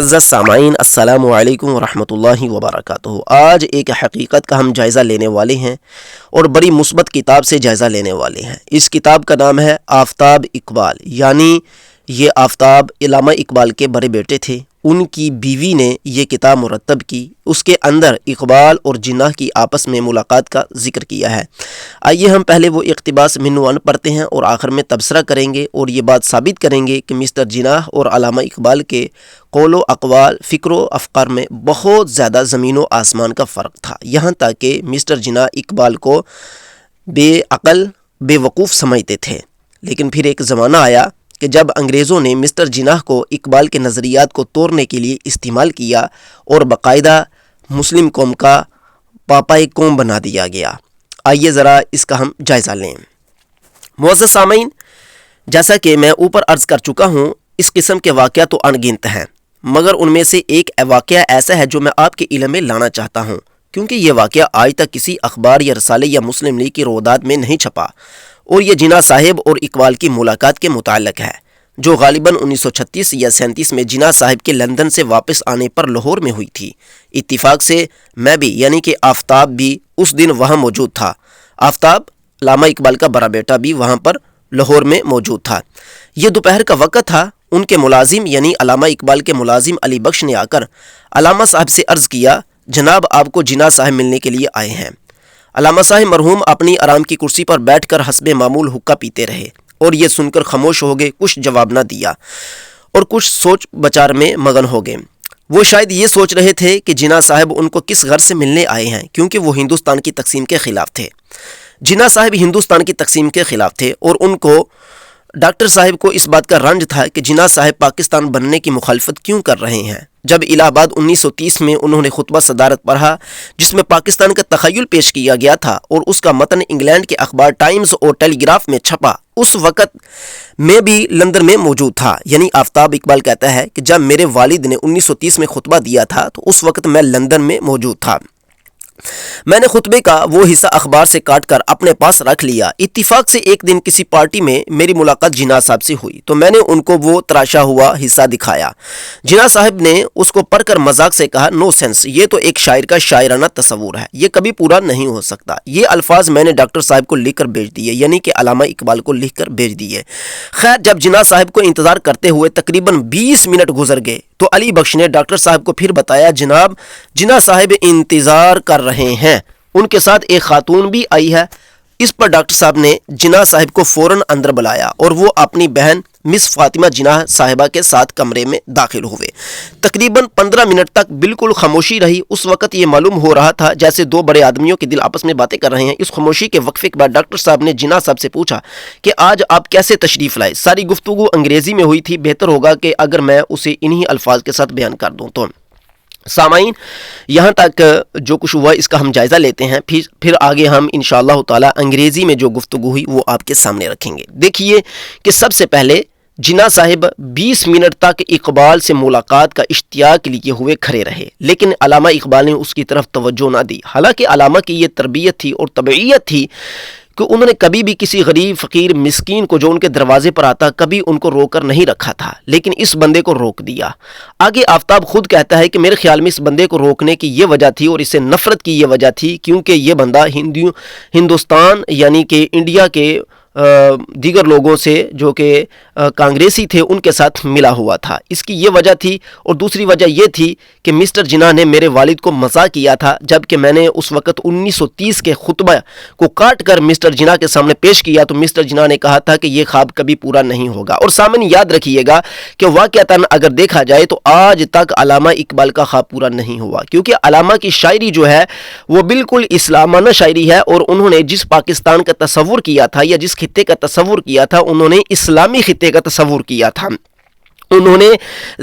معزز سامعین السلام علیکم ورحمۃ اللہ وبرکاتہ۔ آج ایک حقیقت کا ہم جائزہ لینے والے ہیں اور بڑی مثبت کتاب سے جائزہ لینے والے ہیں۔ اس کتاب کا نام ہے آفتاب اقبال، یعنی یہ آفتاب علامہ اقبال کے بڑے بیٹے تھے، ان کی بیوی نے یہ کتاب مرتب کی۔ اس کے اندر اقبال اور جناح کی آپس میں ملاقات کا ذکر کیا ہے۔ آئیے ہم پہلے وہ اقتباس من پڑھتے ہیں اور آخر میں تبصرہ کریں گے اور یہ بات ثابت کریں گے کہ مسٹر جناح اور علامہ اقبال کے قول و اقوال، فکر و افکار میں بہت زیادہ زمین و آسمان کا فرق تھا، یہاں تک کہ مسٹر جناح اقبال کو بے عقل، بے وقوف سمجھتے تھے۔ لیکن پھر ایک زمانہ آیا کہ جب انگریزوں نے مسٹر جناح کو اقبال کے نظریات کو توڑنے کے لیے استعمال کیا اور باقاعدہ مسلم قوم کا پاپائے قوم بنا دیا گیا۔ آئیے ذرا اس کا ہم جائزہ لیں۔ معزز سامعین، جیسا کہ میں اوپر عرض کر چکا ہوں، اس قسم کے واقعات تو انگنت ہیں، مگر ان میں سے ایک واقعہ ایسا ہے جو میں آپ کے علم میں لانا چاہتا ہوں، کیونکہ یہ واقعہ آج تک کسی اخبار یا رسالے یا مسلم لیگ کی روادات میں نہیں چھپا، اور یہ جناح صاحب اور اقبال کی ملاقات کے متعلق ہے، جو غالباً 1936 یا 37 میں جناح صاحب کے لندن سے واپس آنے پر لاہور میں ہوئی تھی۔ اتفاق سے میں بھی، یعنی کہ آفتاب بھی اس دن وہاں موجود تھا۔ آفتاب علامہ اقبال کا بڑا بیٹا بھی وہاں پر لاہور میں موجود تھا۔ یہ دوپہر کا وقت تھا۔ ان کے ملازم یعنی علامہ اقبال کے ملازم علی بخش نے آ کر علامہ صاحب سے عرض کیا، جناب آپ کو جناح صاحب ملنے کے لیے آئے ہیں۔ علامہ صاحب مرحوم اپنی آرام کی کرسی پر بیٹھ کر حسب معمول حقہ پیتے رہے اور یہ سن کر خاموش ہو گئے، کچھ جواب نہ دیا اور کچھ سوچ بچار میں مگن ہو گئے۔ وہ شاید یہ سوچ رہے تھے کہ جناح صاحب ان کو کس غرض سے ملنے آئے ہیں، کیونکہ وہ ہندوستان کی تقسیم کے خلاف تھے۔ جناح صاحب ہندوستان کی تقسیم کے خلاف تھے اور ان کو ڈاکٹر صاحب کو اس بات کا رنج تھا کہ جناح صاحب پاکستان بننے کی مخالفت کیوں کر رہے ہیں۔ جب الہ آباد 1930 میں انہوں نے خطبہ صدارت پڑھا جس میں پاکستان کا تخیل پیش کیا گیا تھا اور اس کا متن انگلینڈ کے اخبار ٹائمز اور ٹیلی گراف میں چھپا، اس وقت میں بھی لندن میں موجود تھا۔ یعنی آفتاب اقبال کہتا ہے کہ جب میرے والد نے 1930 میں خطبہ دیا تھا تو اس وقت میں لندن میں موجود تھا۔ میں نے خطبے کا وہ حصہ اخبار سے کاٹ کر اپنے پاس رکھ لیا۔ اتفاق سے ایک دن کسی پارٹی میں میری ملاقات جناح صاحب سے ہوئی تو میں نے ان کو وہ تراشا ہوا حصہ دکھایا۔ جناح صاحب نے اس کو پڑھ کر مذاق سے کہا، نو سینس، یہ تو ایک شاعر کا شاعرانہ تصور ہے، یہ کبھی پورا نہیں ہو سکتا۔ یہ الفاظ میں نے ڈاکٹر صاحب کو لکھ کر بھیج دیے، یعنی کہ علامہ اقبال کو لکھ کر بھیج دیے۔ خیر، جب جناح صاحب کو انتظار کرتے ہوئے تقریباً 20 منٹ گزر گئے تو علی بخش نے ڈاکٹر صاحب کو پھر بتایا، جناب جناح صاحب انتظار کر رہے ہیں، ان کے ساتھ ایک خاتون بھی آئی ہے۔ اس پر ڈاکٹر صاحب نے جناح صاحب کو فوراً اندر بلایا اور وہ اپنی بہن مس فاطمہ جناح صاحبہ کے ساتھ کمرے میں داخل ہوئے۔ تقریباً 15 منٹ تک بالکل خاموشی رہی۔ اس وقت یہ معلوم ہو رہا تھا جیسے دو بڑے آدمیوں کے دل آپس میں باتیں کر رہے ہیں۔ اس خاموشی کے وقفے کے بعد ڈاکٹر صاحب نے جناح صاحب سے پوچھا کہ آج آپ کیسے تشریف لائے؟ ساری گفتگو انگریزی میں ہوئی تھی، بہتر ہوگا کہ اگر میں اسے انہی الفاظ کے ساتھ بیان کر دوں تو۔ سامعین، یہاں تک جو کچھ ہوا اس کا ہم جائزہ لیتے ہیں، پھر آگے ہم انشاءاللہ تعالی انگریزی میں جو گفتگو ہوئی وہ آپ کے سامنے رکھیں گے۔ دیکھیے کہ سب سے پہلے جناح صاحب 20 منٹ تک اقبال سے ملاقات کا اشتیاق لیے ہوئے کھڑے رہے، لیکن علامہ اقبال نے اس کی طرف توجہ نہ دی۔ حالانکہ علامہ کی یہ تربیت تھی اور طبعیت تھی کہ انہوں نے کبھی بھی کسی غریب فقیر مسکین کو جو ان کے دروازے پر آتا کبھی ان کو روک کر نہیں رکھا تھا، لیکن اس بندے کو روک دیا۔ آگے آفتاب خود کہتا ہے کہ میرے خیال میں اس بندے کو روکنے کی یہ وجہ تھی اور اسے نفرت کی یہ وجہ تھی کیونکہ یہ بندہ ہندوستان یعنی کہ انڈیا کے دیگر لوگوں سے جو کہ کانگریسی تھے ان کے ساتھ ملا ہوا تھا، اس کی یہ وجہ تھی۔ اور دوسری وجہ یہ تھی کہ مسٹر جناح نے میرے والد کو مزاح کیا تھا، جبکہ میں نے اس وقت 1930 کے خطبہ کو کاٹ کر مسٹر جناح کے سامنے پیش کیا تو مسٹر جناح نے کہا تھا کہ یہ خواب کبھی پورا نہیں ہوگا۔ اور سامنے یاد رکھیے گا کہ واقعتاً اگر دیکھا جائے تو آج تک علامہ اقبال کا خواب پورا نہیں ہوا، کیونکہ علامہ کی شاعری جو ہے وہ بالکل اسلامانہ شاعری ہے اور انہوں نے جس پاکستان کا تصور کیا تھا یا جس خطے کا تصور کیا تھا انہوں نے اسلامی خطے کا تصور کیا تھا، انہوں نے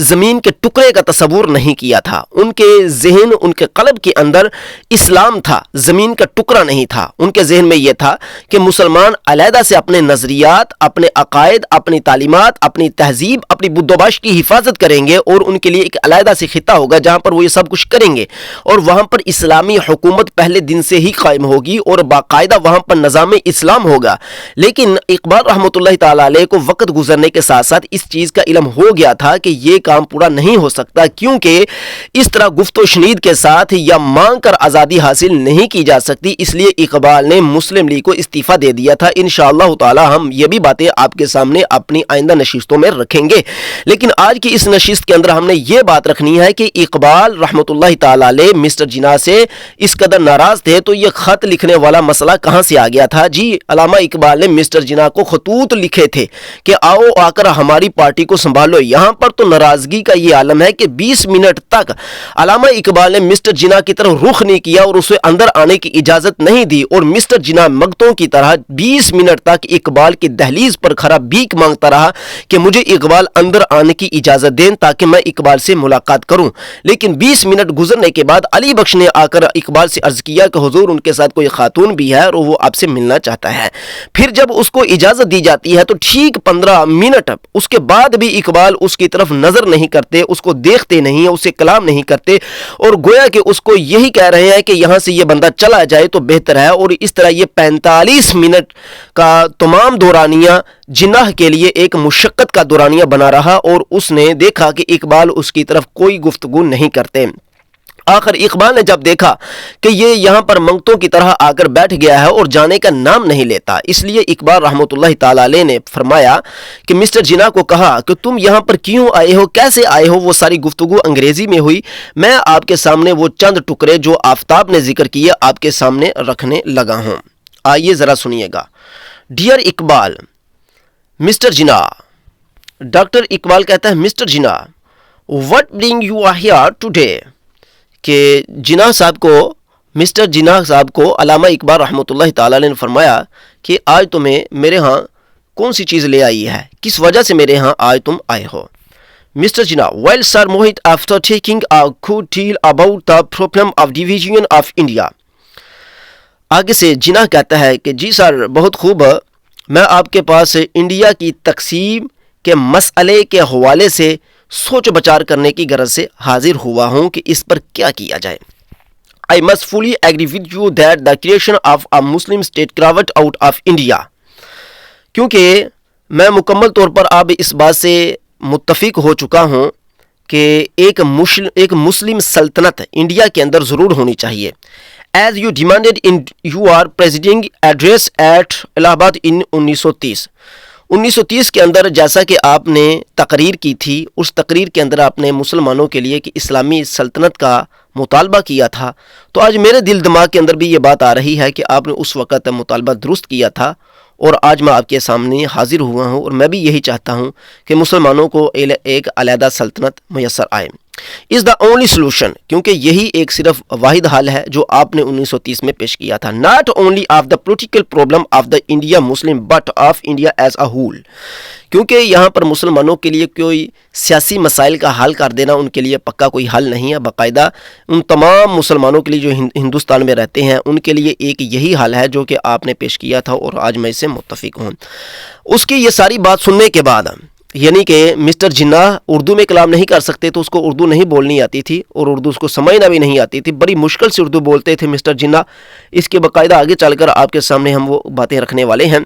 زمین کے ٹکڑے کا تصور نہیں کیا تھا۔ ان کے ذہن، ان کے قلب کے اندر اسلام تھا، زمین کا ٹکڑا نہیں تھا۔ ان کے ذہن میں یہ تھا کہ مسلمان علیحدہ سے اپنے نظریات، اپنے عقائد، اپنی تعلیمات، اپنی تہذیب، اپنی بدوباش کی حفاظت کریں گے اور ان کے لیے ایک علیحدہ سے خطہ ہوگا جہاں پر وہ یہ سب کچھ کریں گے اور وہاں پر اسلامی حکومت پہلے دن سے ہی قائم ہوگی اور باقاعدہ وہاں پر نظام اسلام ہوگا۔ لیکن اقبال رحمۃ اللہ تعالی علیہ کو وقت گزرنے کے ساتھ ساتھ اس چیز کا علم ہو گیا تھا کہ یہ کام پورا نہیں ہو سکتا، کیونکہ اس طرح گفت و شنید کے ساتھ یا مانگ کر آزادی حاصل نہیں کی جا سکتی، اس لیے اقبال نے مسلم لیگ کو استعفیٰ دے دیا تھا۔ انشاءاللہ تعالی ہم یہ بھی باتیں آپ کے سامنے اپنی آئندہ نشستوں میں رکھیں گے، لیکن آج کی اس نشست کے اندر ہم نے یہ بات رکھنی ہے کہ اقبال رحمۃ اللہ تعالی علیہ مسٹر جناح سے اس قدر ناراض تھے تو یہ خط لکھنے والا مسئلہ کہاں سے آ گیا تھا؟ جی علامہ اقبال نے مسٹر جناح کو خطوط لکھے تھے کہ آؤ آ کر ہماری پارٹی کو سنبھالو۔ یہاں پر تو ناراضگی کا یہ عالم ہے کہ 20 منٹ تک علامہ اقبال نے مسٹر جناح کی طرف رخ نہیں کیا اور اسے اندر آنے کی اجازت نہیں دی، اور مسٹر جناح مگتوں کی طرح 20 منٹ تک اقبال کی دہلیز پر کھڑا بھیک مانگتا رہا کہ مجھے اقبال اندر آنے کی اجازت دیں تاکہ میں اقبال سے ملاقات کروں۔ لیکن 20 منٹ گزرنے کے بعد علی بخش نے آ کر اقبال سے عرض کیا کہ حضور ان کے ساتھ کوئی خاتون بھی ہے اور وہ آپ سے ملنا چاہتا ہے۔ پھر جب اس کو اجازت دی جاتی ہے تو ٹھیک 15 منٹ اس کے بعد بھی اقبال اس کی طرف نظر نہیں کرتے، اس کو دیکھتے نہیں، اس سے کلام نہیں کرتے، اور گویا کہ اس کو یہی کہہ رہے ہیں کہ یہاں سے یہ بندہ چلا جائے تو بہتر ہے۔ اور اس طرح یہ 45 منٹ کا تمام دورانیہ جناح کے لیے ایک مشقت کا دورانیہ بنا رہا، اور اس نے دیکھا کہ اقبال اس کی طرف کوئی گفتگو نہیں کرتے۔ آخر اقبال نے جب دیکھا کہ یہ یہاں پر منگتوں کی طرح آ کر بیٹھ گیا ہے اور جانے کا نام نہیں لیتا، اس لیے اقبال رحمۃ اللہ تعالی علیہ نے فرمایا کہ مسٹر جناح کو کہا کہ تم یہاں پر کیوں آئے ہو، کیسے آئے ہو؟ وہ ساری گفتگو انگریزی میں ہوئی۔ میں آپ کے سامنے وہ چند ٹکڑے جو آفتاب نے ذکر کیے آپ کے سامنے رکھنے لگا ہوں، آئیے ذرا سنیے گا۔ Dear Iqbal, mister Jinnah, doctor Iqbal کہتا ہے mister Jinnah, what bring you are here today؟ کہ جناح صاحب کو، مسٹر جناح صاحب کو علامہ اقبال رحمۃ اللہ تعالی علیہ نے فرمایا کہ آج تمہیں میرے ہاں کون سی چیز لے آئی ہے، کس وجہ سے میرے ہاں آج تم آئے ہو؟ Mister Jinnah, well sir Mohit, after taking a good deal about the problem of division of India۔ آگے سے جناح کہتا ہے کہ جی سر بہت خوب، میں آپ کے پاس انڈیا کی تقسیم کے مسئلے کے حوالے سے سوچ بچار کرنے کی غرض سے حاضر ہوا ہوں کہ اس پر کیا کیا جائے۔ I must fully agree with you that the creation of a Muslim state carved out of India، کیونکہ میں مکمل طور پر اب اس بات سے متفق ہو چکا ہوں کہ ایک مسلم سلطنت انڈیا کے اندر ضرور ہونی چاہیے۔ As you demanded in your presiding address at الہ آباد in 1930 کے اندر، جیسا کہ آپ نے تقریر کی تھی، اس تقریر کے اندر آپ نے مسلمانوں کے لیے کہ اسلامی سلطنت کا مطالبہ کیا تھا، تو آج میرے دل دماغ کے اندر بھی یہ بات آ رہی ہے کہ آپ نے اس وقت مطالبہ درست کیا تھا، اور آج میں آپ کے سامنے حاضر ہوا ہوں، اور میں بھی یہی چاہتا ہوں کہ مسلمانوں کو ایک علیحدہ سلطنت میسر آئے۔ is the only solution، کیونکہ یہی ایک صرف واحد حل ہے جو آپ نے 1930 میں پیش کیا تھا۔ not only of the political problem of the India Muslim but of India as a whole، کیونکہ یہاں پر مسلمانوں کے لیے کوئی سیاسی مسائل کا حل کر دینا ان کے لیے پکا کوئی حل نہیں ہے، باقاعدہ ان تمام مسلمانوں کے لیے جو ہندوستان میں رہتے ہیں ان کے لیے ایک یہی حل ہے جو کہ آپ نے پیش کیا تھا، اور آج میں اس سے متفق ہوں۔ اس کی یہ ساری بات سننے کے بعد، یعنی کہ مسٹر جناح اردو میں کلام نہیں کر سکتے تو اس کو اردو نہیں بولنی آتی تھی، اور اردو اس کو سمجھنا بھی نہیں آتی تھی، بڑی مشکل سے اردو بولتے تھے مسٹر جناح۔ اس کے باقاعدہ آگے چل کر آپ کے سامنے ہم وہ باتیں رکھنے والے ہیں۔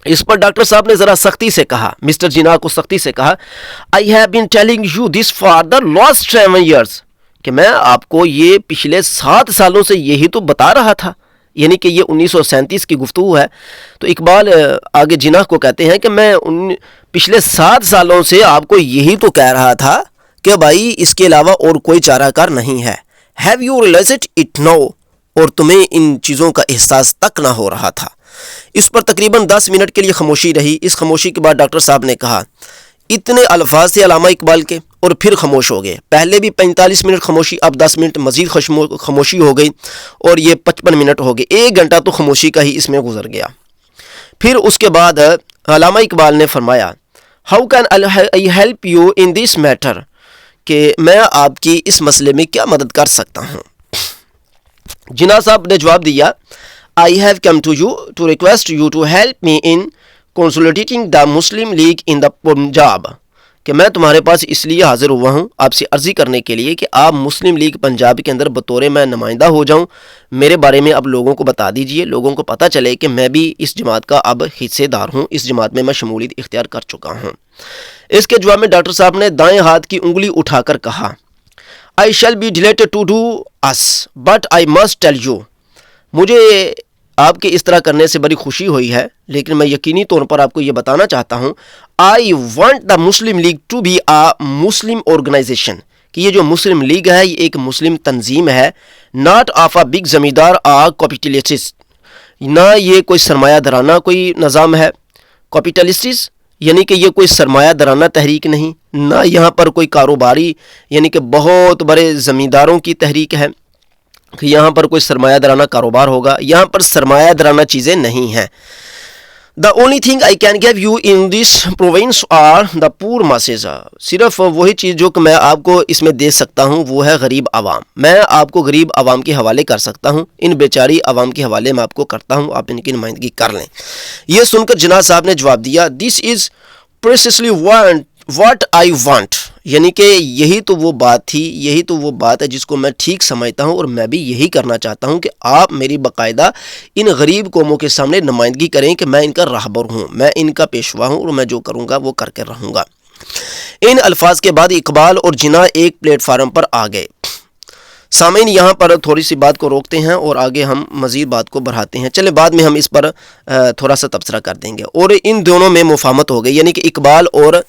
اس پر ڈاکٹر صاحب نے ذرا سختی سے کہا، مسٹر جناح کو سختی سے کہا، I have been telling you this for the last 7 years، کہ میں آپ کو یہ پچھلے 7 سالوں سے یہی تو بتا رہا تھا، یعنی کہ یہ 1937 کی گفتگو ہے۔ تو اقبال آگے جناح کو کہتے ہیں کہ میں پچھلے 7 سالوں سے آپ کو یہی تو کہہ رہا تھا کہ بھائی اس کے علاوہ اور کوئی چارہ کار نہیں ہے۔ Have you realized it now؟ اور تمہیں ان چیزوں کا احساس تک نہ ہو رہا تھا۔ اس پر تقریباً 10 منٹ کے لیے خاموشی رہی۔ اس خاموشی کے بعد ڈاکٹر صاحب نے کہا، اتنے الفاظ تھے علامہ اقبال کے، اور پھر خاموش ہو گئے۔ پہلے بھی 45 منٹ خاموشی، اب 10 منٹ مزید خاموشی ہو گئی، اور یہ 55 منٹ ہو گئے۔ 1 گھنٹہ تو خاموشی کا ہی اس میں گزر گیا۔ پھر اس کے بعد علامہ اقبال نے فرمایا، how can I help you in this matter, کہ میں آپ کی اس مسئلے میں کیا مدد کر سکتا ہوں۔ جناح صاحب نے جواب دیا، I have come to you to request you to help me in consolidating the Muslim League in the Punjab، کہ میں تمہارے پاس اس لیے حاضر ہوا ہوں آپ سے عرضی کرنے کے لیے کہ آپ مسلم لیگ پنجاب کے اندر بطور میں نمائندہ ہو جاؤں، میرے بارے میں اب لوگوں کو بتا دیجئے، لوگوں کو پتہ چلے کہ میں بھی اس جماعت کا اب حصے دار ہوں، اس جماعت میں شمولیت اختیار کر چکا ہوں۔ اس کے جواب میں ڈاکٹر صاحب نے دائیں ہاتھ کی انگلی اٹھا کر کہا، I shall be delighted to do us, but I must tell you، مجھے آپ کے اس طرح کرنے سے بڑی خوشی ہوئی ہے، لیکن میں یقینی طور پر آپ کو یہ بتانا چاہتا ہوں I want the Muslim League to be a Muslim organization، کہ یہ جو مسلم لیگ ہے یہ ایک مسلم تنظیم ہے، not of a big زمیندار or capitalist، نہ یہ کوئی سرمایہ دارانہ کوئی نظام ہے، capitalist یعنی کہ یہ کوئی سرمایہ دارانہ تحریک نہیں، نہ یہاں پر کوئی کاروباری یعنی کہ بہت بڑے زمینداروں کی تحریک ہے کہ یہاں پر کوئی سرمایہ دارانہ کاروبار ہوگا، یہاں پر سرمایہ دارانہ چیزیں نہیں ہیں۔ The only thing I can give you in this province are the poor masses، صرف وہی چیز جو کہ میں آپ کو اس میں دے سکتا ہوں وہ ہے غریب عوام، میں آپ کو غریب عوام کے حوالے کر سکتا ہوں، ان بیچاری عوام کے حوالے میں آپ کو کرتا ہوں، آپ ان کی نمائندگی کر لیں۔ یہ سن کر جناح صاحب نے جواب دیا، This is precisely what I want، یعنی کہ یہی تو وہ بات تھی، یہی تو وہ بات ہے جس کو میں ٹھیک سمجھتا ہوں، اور میں بھی یہی کرنا چاہتا ہوں کہ آپ میری باقاعدہ ان غریب قوموں کے سامنے نمائندگی کریں کہ میں ان کا راہبر ہوں، میں ان کا پیشوا ہوں، اور میں جو کروں گا وہ کر کے رہوں گا۔ ان الفاظ کے بعد اقبال اور جناح ایک پلیٹ فارم پر آ گئے۔ سامعین یہاں پر تھوڑی سی بات کو روکتے ہیں اور آگے ہم مزید بات کو بڑھاتے ہیں، چلے بعد میں ہم اس پر تھوڑا سا تبصرہ کر دیں گے۔ اور ان دونوں میں مفاہمت ہو گئی، یعنی کہ اقبال اور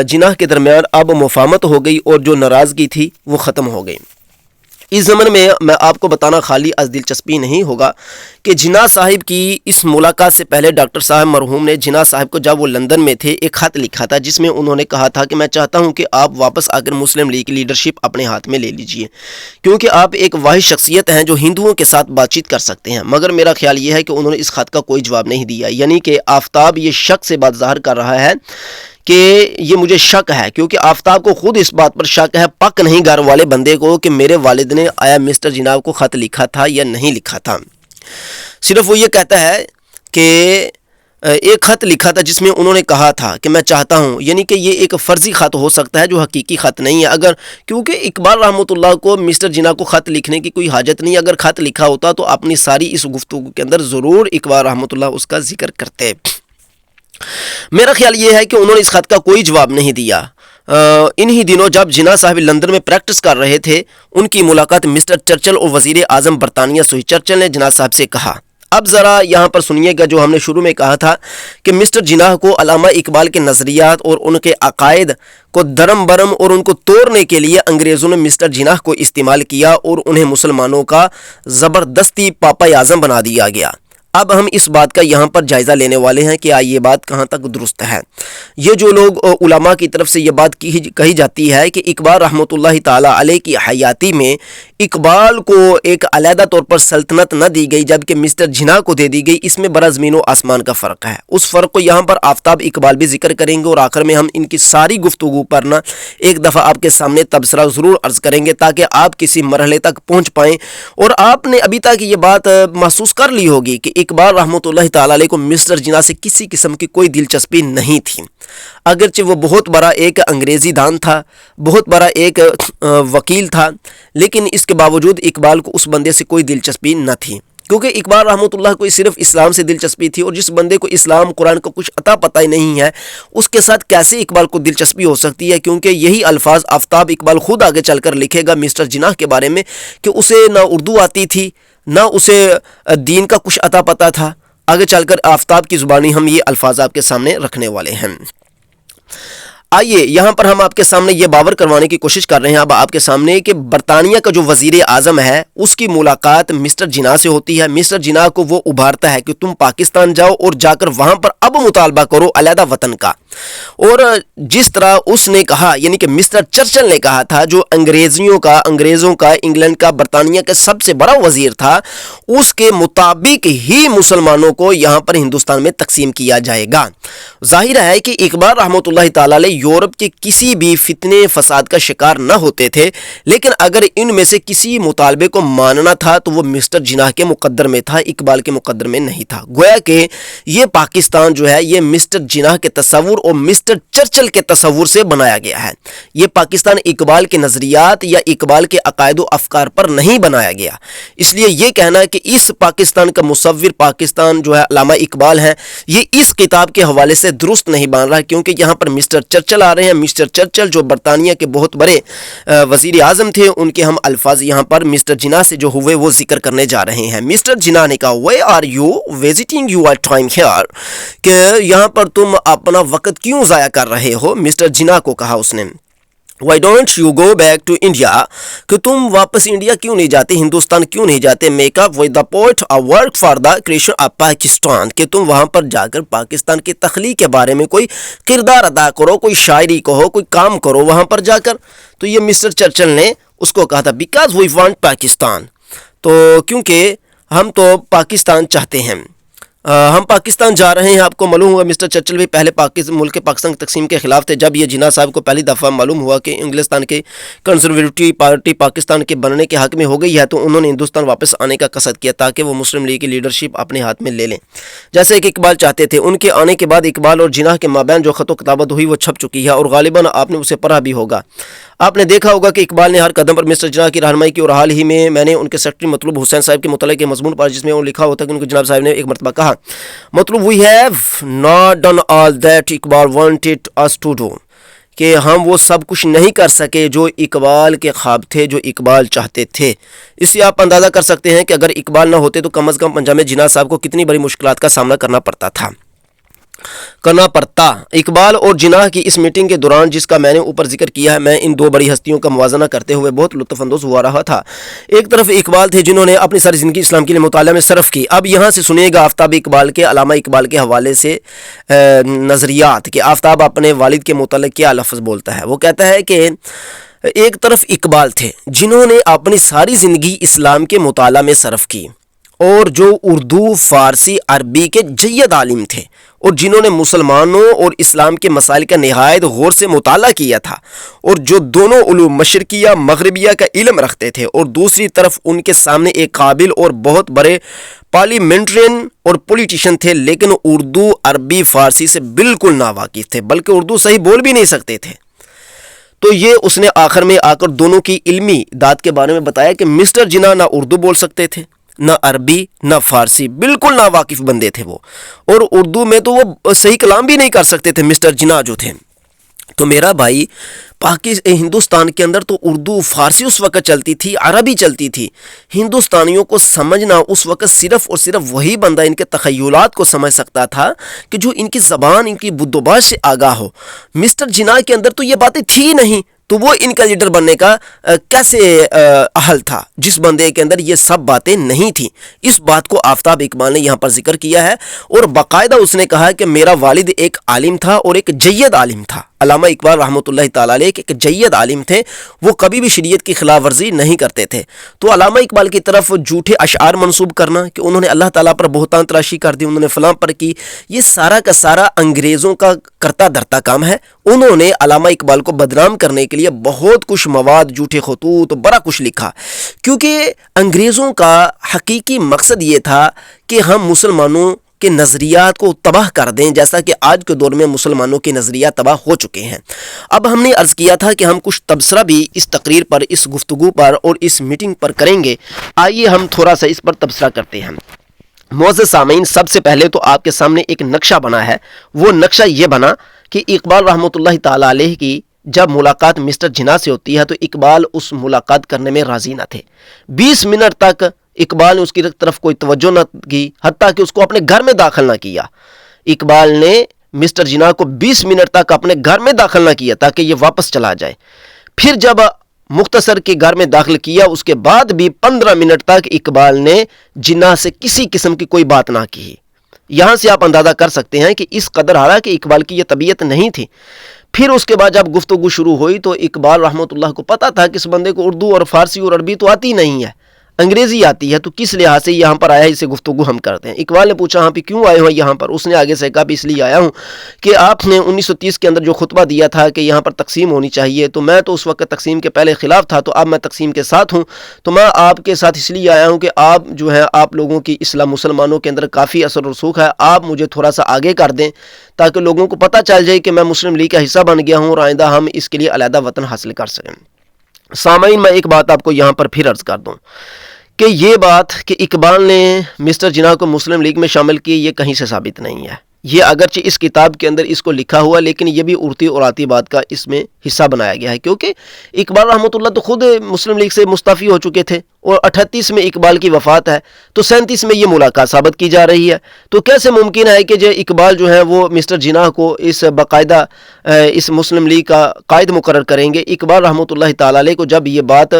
جناح کے درمیان اب مفاہمت ہو گئی، اور جو ناراضگی تھی وہ ختم ہو گئی۔ اس زمن میں آپ کو بتانا خالی از دلچسپی نہیں ہوگا کہ جناح صاحب کی اس ملاقات سے پہلے ڈاکٹر صاحب مرحوم نے جناح صاحب کو جب وہ لندن میں تھے ایک خط لکھا تھا، جس میں انہوں نے کہا تھا کہ میں چاہتا ہوں کہ آپ واپس آ کر مسلم لیگ کی لیڈرشپ اپنے ہاتھ میں لے لیجئے، کیونکہ آپ ایک واحد شخصیت ہیں جو ہندوؤں کے ساتھ بات چیت کر سکتے ہیں۔ مگر میرا خیال یہ ہے کہ انہوں نے اس خط کا کوئی جواب نہیں دیا، یعنی کہ آفتاب یہ شک سے بات ظاہر کر رہا ہے کہ یہ مجھے شک ہے، کیونکہ آفتاب کو خود اس بات پر شک ہے پک نہیں گھر والے بندے کو کہ میرے والد نے آیا مسٹر جناح کو خط لکھا تھا یا نہیں لکھا تھا۔ صرف وہ یہ کہتا ہے کہ ایک خط لکھا تھا جس میں انہوں نے کہا تھا کہ میں چاہتا ہوں، یعنی کہ یہ ایک فرضی خط ہو سکتا ہے جو حقیقی خط نہیں ہے، اگر کیونکہ اقبال رحمۃ اللہ کو مسٹر جناح کو خط لکھنے کی کوئی حاجت نہیں، اگر خط لکھا ہوتا تو اپنی ساری اس گفتگو کے اندر ضرور اقبال رحمۃ اللہ اس کا ذکر کرتے۔ میرا خیال یہ ہے کہ انہوں نے اس خط کا کوئی جواب نہیں دیا۔ انہی دنوں جب جناح صاحب لندن میں پریکٹس کر رہے تھے، ان کی ملاقات مسٹر چرچل اور وزیر اعظم برطانیہ سے ہوئی۔ چرچل نے جناح صاحب سے کہا، اب ذرا یہاں پر سنیے گا جو ہم نے شروع میں کہا تھا کہ مسٹر جناح کو علامہ اقبال کے نظریات اور ان کے عقائد کو درم برم اور ان کو توڑنے کے لیے انگریزوں نے مسٹر جناح کو استعمال کیا اور انہیں مسلمانوں کا زبردستی پاپا اعظم بنا دیا گیا۔ اب ہم اس بات کا یہاں پر جائزہ لینے والے ہیں کہ یہ بات کہاں تک درست ہے۔ یہ جو لوگ علماء کی طرف سے یہ بات کہی جاتی ہے کہ اقبال رحمۃ اللہ تعالیٰ علیہ کی حیاتی میں اقبال کو ایک علیحدہ طور پر سلطنت نہ دی گئی جبکہ مسٹر جناح کو دے دی گئی، اس میں بڑا زمین و آسمان کا فرق ہے۔ اس فرق کو یہاں پر آفتاب اقبال بھی ذکر کریں گے، اور آخر میں ہم ان کی ساری گفتگو پر نا ایک دفعہ آپ کے سامنے تبصرہ ضرور عرض کریں گے تاکہ آپ کسی مرحلے تک پہنچ پائیں، اور آپ نے ابھی تک یہ بات محسوس کر لی ہوگی کہ اقبال رحمۃ اللہ تعالیٰ علیہ کو مسٹر جناح سے کسی قسم کی کوئی دلچسپی نہیں تھی، اگرچہ وہ بہت بڑا ایک انگریزی دان تھا، بہت بڑا ایک وکیل تھا، لیکن اس کے باوجود اقبال کو اس بندے سے کوئی دلچسپی نہ تھی، کیونکہ اقبال رحمۃ اللہ کو صرف اسلام سے دلچسپی تھی، اور جس بندے کو اسلام قرآن کا کچھ عطا پتہ ہی نہیں ہے اس کے ساتھ کیسے اقبال کو دلچسپی ہو سکتی ہے، کیونکہ یہی الفاظ آفتاب اقبال خود آگے چل کر لکھے گا مسٹر جناح کے بارے میں کہ اسے نہ اردو آتی تھی نہ اسے دین کا کچھ عطا پتہ تھا۔ آگے چل کر آفتاب کی زبانی ہم یہ الفاظ آپ کے سامنے رکھنے والے ہیں۔ آئیے یہاں پر ہم آپ کے سامنے یہ باور کروانے کی کوشش کر رہے ہیں اب آپ کے سامنے کہ برطانیہ کا جو وزیر اعظم ہے اس کی ملاقات مسٹر جناح سے ہوتی ہے۔ مسٹر جناح کو وہ ابھارتا ہے کہ تم پاکستان جاؤ اور جا کر وہاں پر اب مطالبہ کرو علیحدہ وطن کا، اور جس طرح اس نے کہا، یعنی کہ مسٹر چرچل نے کہا تھا جو انگریزوں کا انگلینڈ کا برطانیہ کا سب سے بڑا وزیر تھا، اس کے مطابق ہی مسلمانوں کو یہاں پر ہندوستان میں تقسیم کیا جائے گا۔ ظاہر ہے کہ اقبال رحمۃ اللہ تعالی علیہ یورپ کے کسی بھی فتنے فساد کا شکار نہ ہوتے تھے، لیکن اگر ان میں سے کسی مطالبے کو ماننا تھا تو وہ مسٹر جناح کے مقدر میں تھا، اقبال کے مقدر میں نہیں تھا۔ گویا کہ یہ پاکستان جو ہے یہ مسٹر جناح کے تصور اور مسٹر چرچل کے تصور سے بنایا گیا ہے۔ یہ پاکستان اقبال کے نظریات یا اقبال کے عقائد و افکار پر نہیں بنایا گیا۔ اس لیے یہ کہنا کہ اس پاکستان کا مصور پاکستان جو ہے علامہ اقبال ہیں، یہ اس کتاب کے حوالے سے درست نہیں بن رہا، کیونکہ یہاں پر مسٹر چرچل آ رہے ہیں۔ مسٹر چرچل جو برطانیہ کے بہت بڑے وزیر اعظم تھے، ان کے ہم الفاظ یہاں پر مسٹر جناح سے جو ہوئے وہ ذکر کرنے جا رہے ہیں۔ مسٹر جناح نے کہا we are you visiting your time here, کہ یہاں پر تم اپنا وقت کیوں ضائع کر رہے ہو۔ مسٹر جناح کو کہا اس نے Why don't you go back to India، کہ تم واپس انڈیا کیوں نہیں جاتے، ہندوستان کیوں نہیں جاتے۔ Make up with the poet or work for the creation of Pakistan، کہ تم وہاں پر جا کر پاکستان کی تخلیق کے بارے میں کوئی کردار ادا کرو، کوئی شاعری کہو، کوئی کام کرو وہاں پر جا کر۔ تو یہ مسٹر چرچل نے اس کو کہا تھا because we want پاکستان، تو کیونکہ ہم تو پاکستان چاہتے ہیں، ہم پاکستان جا رہے ہیں۔ آپ کو معلوم ہوا مسٹر چرچل بھی پہلے ملک پاکستان کی تقسیم کے خلاف تھے۔ جب یہ جناح صاحب کو پہلی دفعہ معلوم ہوا کہ انگلستان کے کنزرویٹو پارٹی پاکستان کے بننے کے حق میں ہو گئی ہے، تو انہوں نے ہندوستان واپس آنے کا قصد کیا تاکہ وہ مسلم لیگ کی لیڈرشپ اپنے ہاتھ میں لے لیں، جیسے کہ اقبال چاہتے تھے۔ ان کے آنے کے بعد اقبال اور جناح کے مابین جو خط و کتابت ہوئی وہ چھپ چکی ہے، اور غالباً آپ نے اسے پڑھا بھی ہوگا۔ آپ نے دیکھا ہوگا کہ اقبال نے ہر قدم پر مسٹر جناح کی رہنمائی کی، اور حال ہی میں نے ان کے سیکرٹری مطلوب حسین صاحب کے متعلق کے مضمون پڑھا، جس میں وہ لکھا ہوتا ہے کہ ان کو جناب صاحب نے ایک مرتبہ کہا مطلوب we have not done all that Iqbal wanted us to do, کہ ہم وہ سب کچھ نہیں کر سکے جو اقبال کے خواب تھے، جو اقبال چاہتے تھے۔ اس سے آپ اندازہ کر سکتے ہیں کہ اگر اقبال نہ ہوتے تو کم از کم پنجاب میں جناح صاحب کو کتنی بڑی مشکلات کا سامنا کرنا پڑتا۔ اقبال اور جناح کی اس میٹنگ کے دوران، جس کا میں نے اوپر ذکر کیا ہے، میں ان دو بڑی ہستیوں کا موازنہ کرتے ہوئے بہت لطف اندوز ہوا رہا تھا۔ ایک طرف اقبال تھے جنہوں نے اپنی ساری زندگی اسلام کے لیے مطالعہ میں صرف کی۔ اب یہاں سے سنیے گا آفتاب اقبال کے، علامہ اقبال کے حوالے سے نظریات، کہ آفتاب اپنے والد کے متعلق کیا لفظ بولتا ہے۔ وہ کہتا ہے کہ ایک طرف اقبال تھے جنہوں نے اپنی ساری زندگی اسلام کے مطالعہ میں صرف کی، اور جو اردو، فارسی، عربی کے جید عالم تھے، اور جنہوں نے مسلمانوں اور اسلام کے مسائل کا نہایت غور سے مطالعہ کیا تھا، اور جو دونوں علوم مشرقیہ مغربیہ کا علم رکھتے تھے، اور دوسری طرف ان کے سامنے ایک قابل اور بہت بڑے پارلیمنٹرین اور پولیٹیشین تھے، لیکن اردو، عربی، فارسی سے بالکل ناواقف تھے، بلکہ اردو صحیح بول بھی نہیں سکتے تھے۔ تو یہ اس نے آخر میں آ کر دونوں کی علمی داد کے بارے میں بتایا کہ مسٹر جناح نہ اردو بول سکتے تھے، نہ عربی، نہ فارسی، بالکل ناواقف بندے تھے وہ، اور اردو میں تو وہ صحیح کلام بھی نہیں کر سکتے تھے مسٹر جناح جو تھے۔ تو میرا بھائی، ہندوستان کے اندر تو اردو، فارسی اس وقت چلتی تھی، عربی چلتی تھی۔ ہندوستانیوں کو سمجھنا اس وقت صرف اور صرف وہی بندہ ان کے تخیلات کو سمجھ سکتا تھا کہ جو ان کی زبان، ان کی بدوباش سے آگاہ ہو۔ مسٹر جناح کے اندر تو یہ باتیں تھی نہیں، تو وہ ان کا لیڈر بننے کا کیسے اہل تھا جس بندے کے اندر یہ سب باتیں نہیں تھیں۔ اس بات کو آفتاب اقبال نے یہاں پر ذکر کیا ہے، اور باقاعدہ اس نے کہا کہ میرا والد ایک عالم تھا اور ایک جید عالم تھا۔ علامہ اقبال رحمۃ اللہ تعالیٰ علیہ ایک جید عالم تھے، وہ کبھی بھی شریعت کی خلاف ورزی نہیں کرتے تھے۔ تو علامہ اقبال کی طرف جھوٹے اشعار منسوب کرنا کہ انہوں نے اللہ تعالیٰ پر بہتان تراشی کر دی، انہوں نے فلاں پر کی، یہ سارا کا سارا انگریزوں کا کرتا دھرتا کام ہے۔ انہوں نے علامہ اقبال کو بدنام کرنے کے لیے بہت کچھ مواد، جھوٹے خطوط، بڑا کچھ لکھا، کیونکہ انگریزوں کا حقیقی مقصد یہ تھا کہ ہم مسلمانوں کے نظریات کو تباہ کر دیں، جیسا کہ آج کے دور میں مسلمانوں کے نظریات تباہ ہو چکے ہیں۔ اب ہم نے عرض کیا تھا کہ ہم کچھ تبصرہ بھی اس تقریر پر، اس گفتگو پر اور اس میٹنگ پر کریں گے۔ آئیے ہم تھوڑا سا اس پر تبصرہ کرتے ہیں۔ معزز سامعین، سب سے پہلے تو آپ کے سامنے ایک نقشہ بنا ہے۔ وہ نقشہ یہ بنا کہ اقبال رحمۃ اللہ تعالیٰ علیہ کی جب ملاقات مسٹر جناح سے ہوتی ہے تو اقبال اس ملاقات کرنے میں راضی نہ تھے۔ 20 منٹ تک اقبال نے اس کی طرف کوئی توجہ نہ کی، حتیٰ کہ اس کو اپنے گھر میں داخل نہ کیا۔ اقبال نے مسٹر جناح کو 20 منٹ تک اپنے گھر میں داخل نہ کیا تاکہ یہ واپس چلا جائے۔ پھر جب مختصر کے گھر میں داخل کیا، اس کے بعد بھی 15 منٹ تک اقبال نے جناح سے کسی قسم کی کوئی بات نہ کی۔ یہاں سے آپ اندازہ کر سکتے ہیں کہ اس قدر حالانکہ اقبال کی یہ طبیعت نہیں تھی۔ پھر اس کے بعد جب گفتگو شروع ہوئی تو اقبال رحمۃ اللہ کو پتا تھا کہ اس بندے کو اردو اور فارسی اور عربی تو آتی نہیں ہے۔ انگریزی آتی ہے تو کس لحاظ سے یہاں پر آیا ہے، اسے گفتگو ہم کرتے ہیں۔ اقبال نے پوچھا ہاں پہ کیوں آئے ہو یہاں پر؟ اس نے آگے سے کہا بھی اس لیے آیا ہوں کہ آپ نے 1930 کے اندر جو خطبہ دیا تھا کہ یہاں پر تقسیم ہونی چاہیے، تو میں تو اس وقت تقسیم کے پہلے خلاف تھا، تو اب میں تقسیم کے ساتھ ہوں، تو میں آپ کے ساتھ اس لیے آیا ہوں کہ آپ جو ہے آپ لوگوں کی اسلام مسلمانوں کے اندر کافی اثر و رسوخ ہے، آپ مجھے تھوڑا سا آگے کر دیں تاکہ لوگوں کو پتہ چل جائے کہ میں مسلم لیگ کا حصہ بن گیا ہوں اور آئندہ ہم اس کے لیے علیحدہ وطن حاصل کر سکیں۔ سامعین، میں ایک بات آپ کو یہاں پر پھر عرض کر دوں کہ یہ بات کہ اقبال نے مسٹر جناح کو مسلم لیگ میں شامل کی، یہ کہیں سے ثابت نہیں ہے۔ یہ اگرچہ اس کتاب کے اندر اس کو لکھا ہوا، لیکن یہ بھی اڑتی اور آتی بات کا اس میں حصہ بنایا گیا ہے، کیونکہ اقبال رحمۃ اللہ تو خود مسلم لیگ سے مستعفی ہو چکے تھے اور 38 میں اقبال کی وفات ہے، تو 37 میں یہ ملاقات ثابت کی جا رہی ہے۔ تو کیسے ممکن ہے کہ جو اقبال جو ہے وہ مسٹر جناح کو اس باقاعدہ اس مسلم لیگ کا قائد مقرر کریں گے؟ اقبال رحمۃ اللہ تعالی علیہ کو جب یہ بات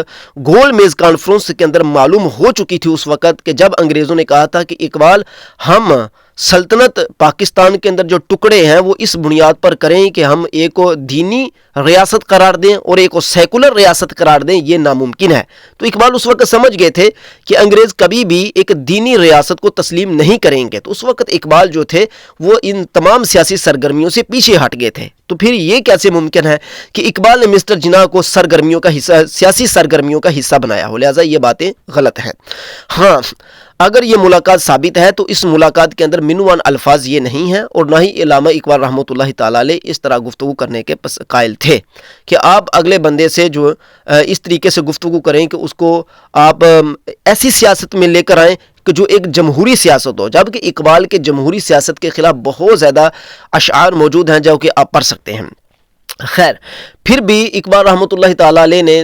گول میز کانفرنس کے اندر معلوم ہو چکی تھی اس وقت کہ جب انگریزوں نے کہا تھا کہ اقبال ہم سلطنت پاکستان کے اندر جو ٹکڑے ہیں وہ اس بنیاد پر کریں کہ ہم ایک کو دینی ریاست قرار دیں اور ایک کو سیکولر ریاست قرار دیں، یہ ناممکن ہے۔ تو اقبال اس وقت سمجھ گئے تھے کہ انگریز کبھی بھی ایک دینی ریاست کو تسلیم نہیں کریں گے، تو اس وقت اقبال جو تھے وہ ان تمام سیاسی سرگرمیوں سے پیچھے ہٹ گئے تھے۔ تو پھر یہ کیسے ممکن ہے کہ اقبال نے مسٹر جناح کو سرگرمیوں کا حصہ، سیاسی سرگرمیوں کا حصہ بنایا ہو؟ لہٰذا یہ باتیں غلط ہیں۔ ہاں، اگر یہ ملاقات ثابت ہے تو اس ملاقات کے اندر منوان الفاظ یہ نہیں ہیں، اور نہ ہی علامہ اقبال رحمۃ اللہ تعالی علیہ اس طرح گفتگو کرنے کے قائل تھے کہ آپ اگلے بندے سے جو اس طریقے سے گفتگو کریں کہ اس کو آپ ایسی سیاست میں لے کر آئیں کہ جو ایک جمہوری سیاست ہو، جبکہ اقبال کے جمہوری سیاست کے خلاف بہت زیادہ اشعار موجود ہیں جو کہ آپ پڑھ سکتے ہیں۔ خیر، پھر بھی اقبال رحمۃ اللہ تعالی علیہ نے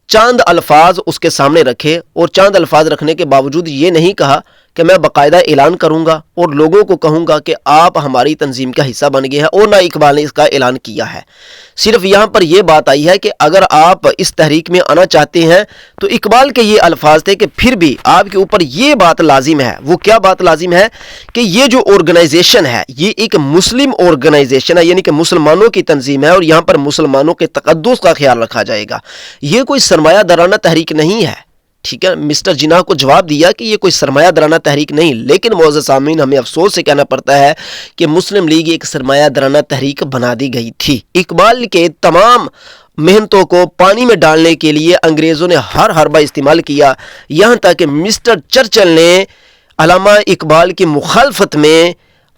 چاند الفاظ اس کے سامنے رکھے، اور چاند الفاظ رکھنے کے باوجود یہ نہیں کہا کہ میں باقاعدہ اعلان کروں گا اور لوگوں کو کہوں گا کہ آپ ہماری تنظیم کا حصہ بن گئے ہیں، اور نہ اقبال نے اس کا اعلان کیا ہے۔ صرف یہاں پر یہ بات آئی ہے کہ اگر آپ اس تحریک میں آنا چاہتے ہیں تو اقبال کے یہ الفاظ تھے کہ پھر بھی آپ کے اوپر یہ بات لازم ہے۔ وہ کیا بات لازم ہے؟ کہ یہ جو آرگنائزیشن ہے یہ ایک مسلم آرگنائزیشن ہے، یعنی کہ مسلمانوں کی تنظیم ہے، اور یہاں پر مسلمانوں کے تقدس کا خیال رکھا جائے گا۔ یہ کوئی سرمایہ دارانہ تحریک نہیں ہے۔ ٹھیک ہے، مسٹر جناح کو جواب دیا کہ یہ کوئی سرمایہ دارانہ تحریک نہیں، لیکن معزز سامعین، ہمیں افسوس سے کہنا پڑتا ہے کہ مسلم لیگ ایک سرمایہ دارانہ تحریک بنا دی گئی تھی۔ اقبال کے تمام محنتوں کو پانی میں ڈالنے کے لیے انگریزوں نے ہر حربہ استعمال کیا، یہاں تک کہ مسٹر چرچل نے علامہ اقبال کی مخالفت میں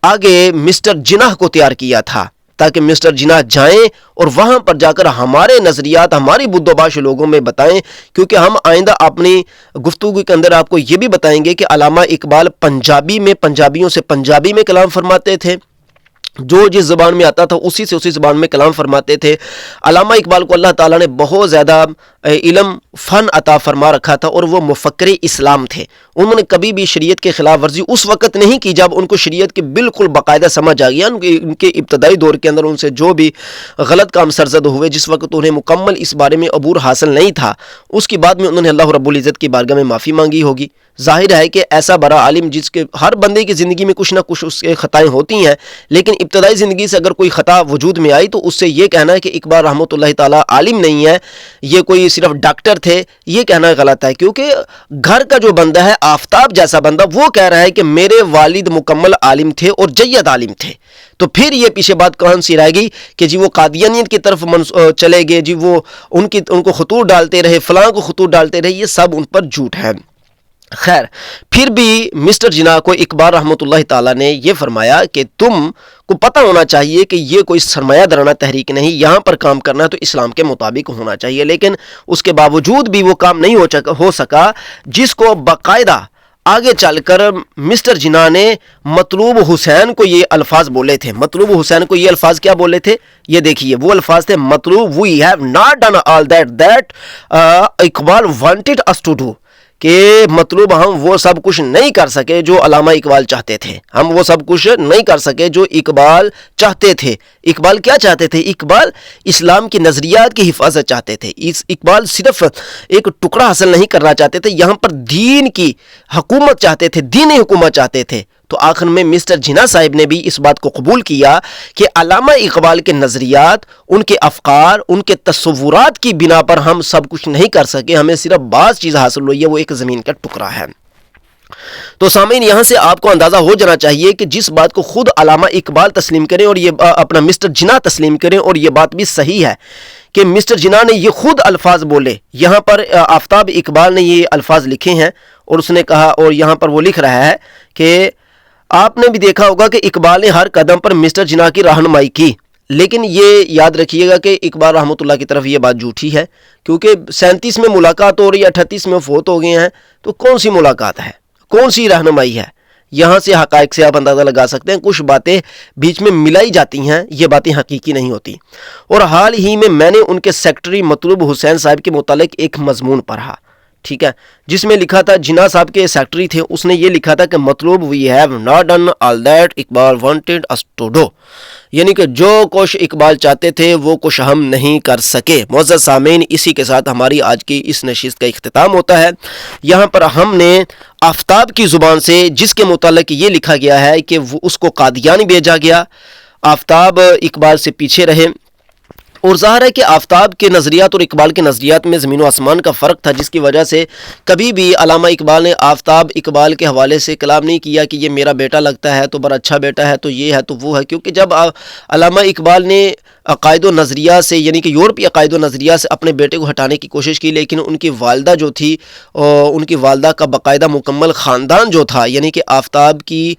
آگے مسٹر جناح کو تیار کیا تھا تاکہ مسٹر جناح جائیں اور وہاں پر جا کر ہمارے نظریات ہماری بدھ و باش لوگوں میں بتائیں، کیونکہ ہم آئندہ اپنی گفتگو کے اندر آپ کو یہ بھی بتائیں گے کہ علامہ اقبال پنجابی میں پنجابیوں سے پنجابی میں کلام فرماتے تھے، جو جس زبان میں آتا تھا اسی سے اسی زبان میں کلام فرماتے تھے۔ علامہ اقبال کو اللہ تعالیٰ نے بہت زیادہ علم فن عطا فرما رکھا تھا، اور وہ مفکر اسلام تھے۔ انہوں نے کبھی بھی شریعت کے خلاف ورزی اس وقت نہیں کی جب ان کو شریعت کی بالکل باقاعدہ سمجھ آ گیا۔ ان کے ابتدائی دور کے اندر ان سے جو بھی غلط کام سرزد ہوئے، جس وقت انہیں مکمل اس بارے میں عبور حاصل نہیں تھا، اس کی بعد میں انہوں نے اللہ رب العزت کی بارگاہ میں معافی مانگی ہوگی۔ ظاہر ہے کہ ایسا بڑا عالم جس کے ہر بندے کی زندگی میں کچھ نہ کچھ اس کے خطائیں ہوتی ہیں، لیکن ابتدائی زندگی سے اگر کوئی خطا وجود میں آئی تو اس سے یہ کہنا ہے کہ اقبال رحمۃ اللہ تعالیٰ عالم نہیں ہے، یہ کوئی صرف ڈاکٹر تھے، یہ کہنا غلط ہے، کیونکہ گھر کا جو بندہ ہے، آفتاب جیسا بندہ، وہ کہہ رہا ہے کہ میرے والد مکمل عالم تھے اور جید عالم تھے، تو پھر یہ پیچھے بات کون سی رہے گی کہ جی وہ قادیانیت کی طرف چلے گئے، جی وہ ان کو خطوط ڈالتے رہے، فلاں کو خطوط ڈالتے رہے، یہ سب ان پر جھوٹ ہے۔ خیر، پھر بھی مسٹر جناح کو اقبال رحمۃ اللہ تعالیٰ نے یہ فرمایا کہ تم کو پتہ ہونا چاہیے کہ یہ کوئی سرمایہ دارانہ تحریک نہیں، یہاں پر کام کرنا تو اسلام کے مطابق ہونا چاہیے، لیکن اس کے باوجود بھی وہ کام نہیں ہو سکا، جس کو باقاعدہ آگے چل کر مسٹر جناح نے مطلوب حسین کو یہ الفاظ بولے تھے۔ مطلوب حسین کو یہ الفاظ کیا بولے تھے؟ یہ دیکھیے، وہ الفاظ تھے مطلوب we have not done all that Iqbal wanted us to do، کہ مطلوب ہم وہ سب کچھ نہیں کر سکے جو علامہ اقبال چاہتے تھے، ہم وہ سب کچھ نہیں کر سکے جو اقبال چاہتے تھے۔ اقبال کیا چاہتے تھے؟ اقبال اسلام کی نظریات کی حفاظت چاہتے تھے۔ اقبال صرف ایک ٹکڑا حاصل نہیں کرنا چاہتے تھے، یہاں پر دین کی حکومت چاہتے تھے، دینی حکومت چاہتے تھے۔ تو آخر میں مسٹر جناح صاحب نے بھی اس بات کو قبول کیا کہ علامہ اقبال کے نظریات، ان کے افکار، ان کے تصورات کی بنا پر ہم سب کچھ نہیں کر سکے، ہمیں صرف بعض چیز حاصل ہوئی ہے، وہ ایک زمین کا ٹکڑا ہے۔ تو سامعین، یہاں سے آپ کو اندازہ ہو جانا چاہیے کہ جس بات کو خود علامہ اقبال تسلیم کریں اور یہ اپنا مسٹر جناح تسلیم کریں، اور یہ بات بھی صحیح ہے کہ مسٹر جناح نے یہ خود الفاظ بولے، یہاں پر آفتاب اقبال نے یہ الفاظ لکھے ہیں، اور اس نے کہا، اور یہاں پر وہ لکھ رہا ہے کہ آپ نے بھی دیکھا ہوگا کہ اقبال نے ہر قدم پر مسٹر جناح کی رہنمائی کی، لیکن یہ یاد رکھیے گا کہ اقبال رحمۃ اللہ کی طرف یہ بات جھوٹی ہے، کیونکہ 37 میں ملاقات ہو رہی ہے، 38 میں فوت ہو گئے ہیں، تو کون سی ملاقات ہے، کون سی رہنمائی ہے؟ یہاں سے حقائق سے آپ اندازہ لگا سکتے ہیں، کچھ باتیں بیچ میں ملائی جاتی ہیں، یہ باتیں حقیقی نہیں ہوتی۔ اور حال ہی میں نے ان کے سیکرٹری مطلوب حسین صاحب کے متعلق ایک مضمون پڑھا، ٹھیک ہے، جس میں لکھا تھا، جناح صاحب کے سیکرٹری تھے، اس نے یہ لکھا تھا کہ مطلوب we have not done all that Iqbal wanted us to do, یعنی کہ جو کچھ اقبال چاہتے تھے وہ کچھ ہم نہیں کر سکے۔ معزز سامعین، اسی کے ساتھ ہماری آج کی اس نشست کا اختتام ہوتا ہے۔ یہاں پر ہم نے آفتاب کی زبان سے جس کے متعلق یہ لکھا گیا ہے کہ اس کو قادیان بھیجا گیا، آفتاب اقبال سے پیچھے رہے، اور ظاہر ہے کہ آفتاب کے نظریات اور اقبال کے نظریات میں زمین و آسمان کا فرق تھا، جس کی وجہ سے کبھی بھی علامہ اقبال نے آفتاب اقبال کے حوالے سے کلام نہیں کیا کہ یہ میرا بیٹا لگتا ہے، تو بڑا اچھا بیٹا ہے، تو یہ ہے تو وہ ہے، کیونکہ جب علامہ اقبال نے عقائد و نظریہ سے، یعنی کہ یورپی عقائد و نظریہ سے اپنے بیٹے کو ہٹانے کی کوشش کی، لیکن ان کی والدہ جو تھی، ان کی والدہ کا باقاعدہ مکمل خاندان جو تھا، یعنی کہ آفتاب کی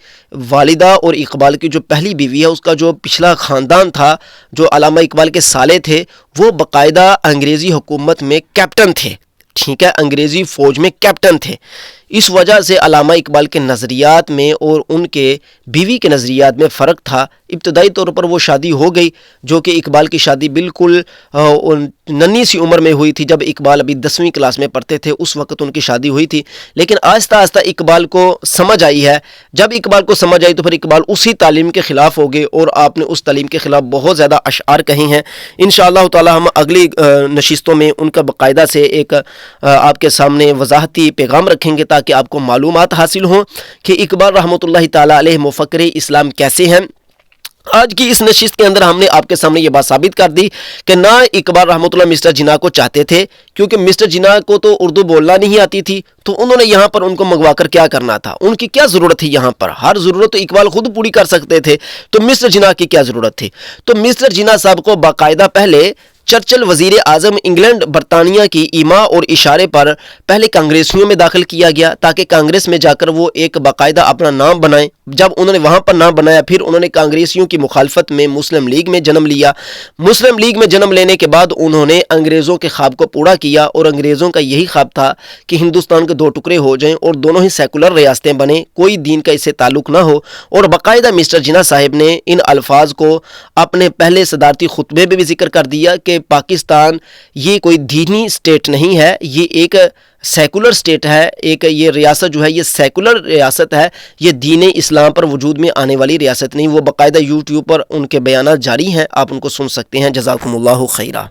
والدہ اور اقبال کی جو پہلی بیوی ہے، اس کا جو پچھلا خاندان تھا، جو علامہ اقبال کے سالے تھے، وہ باقاعدہ انگریزی حکومت میں کیپٹن تھے، ٹھیک ہے، انگریزی فوج میں کیپٹن تھے۔ اس وجہ سے علامہ اقبال کے نظریات میں اور ان کے بیوی کے نظریات میں فرق تھا۔ ابتدائی طور پر وہ شادی ہو گئی، جو کہ اقبال کی شادی بالکل ننھی سی عمر میں ہوئی تھی، جب اقبال ابھی 10ویں کلاس میں پڑھتے تھے، اس وقت ان کی شادی ہوئی تھی، لیکن آہستہ آہستہ اقبال کو سمجھ آئی ہے۔ جب اقبال کو سمجھ آئی تو پھر اقبال اسی تعلیم کے خلاف ہو گئے، اور آپ نے اس تعلیم کے خلاف بہت زیادہ اشعار کہے ہیں۔ انشاءاللہ تعالی ہم اگلی نشستوں میں ان کا باقاعدہ سے ایک آپ کے سامنے وضاحتی پیغام رکھیں گے، تاکہ آپ کو معلومات حاصل ہوں کہ اقبال رحمۃ اللہ تعالی علیہ مفکر اسلام کیسے ہیں۔ آج کی اس نشست کے اندر ہم نے آپ کے سامنے یہ بات ثابت کر دی کہ نہ اقبال رحمۃ اللہ مسٹر جناح کو چاہتے تھے، کیونکہ مسٹر جناح کو تو اردو بولنا نہیں آتی تھی، تو انہوں نے یہاں پر ان کو منگوا کر کیا کرنا تھا، ان کی کیا ضرورت تھی، یہاں پر ہر ضرورت تو اقبال خود پوری کر سکتے تھے، تو مسٹر جناح کی کیا ضرورت تھی؟ تو مسٹر جناح صاحب کو باقاعدہ پہلے چرچل وزیر اعظم انگلینڈ برطانیہ کی ایما اور اشارے پر پہلے کانگریسیوں میں داخل کیا گیا، تاکہ کانگریس میں جا کر وہ ایک باقاعدہ اپنا نام بنائیں۔ جب انہوں نے وہاں پر نام بنایا، پھر انہوں نے کانگریسیوں کی مخالفت میں مسلم لیگ میں جنم لیا۔ مسلم لیگ میں جنم لینے کے بعد انہوں نے انگریزوں کے خواب کو پورا کیا، اور انگریزوں کا یہی خواب تھا کہ ہندوستان کے دو ٹکڑے ہو جائیں اور دونوں ہی سیکولر ریاستیں بنیں، کوئی دین کا اس سے تعلق نہ ہو۔ اور باقاعدہ مسٹر جناح صاحب نے ان الفاظ کو اپنے پہلے صدارتی خطبے میں بھی ذکر کر دیا کہ پاکستان یہ کوئی دینی اسٹیٹ نہیں ہے، یہ ایک سیکولر اسٹیٹ ہے، ایک یہ ریاست جو ہے یہ سیکولر ریاست ہے، یہ دین اسلام پر وجود میں آنے والی ریاست نہیں۔ وہ باقاعدہ یوٹیوب پر ان کے بیانات جاری ہیں، آپ ان کو سن سکتے ہیں۔ جزاکم اللہ خیرہ۔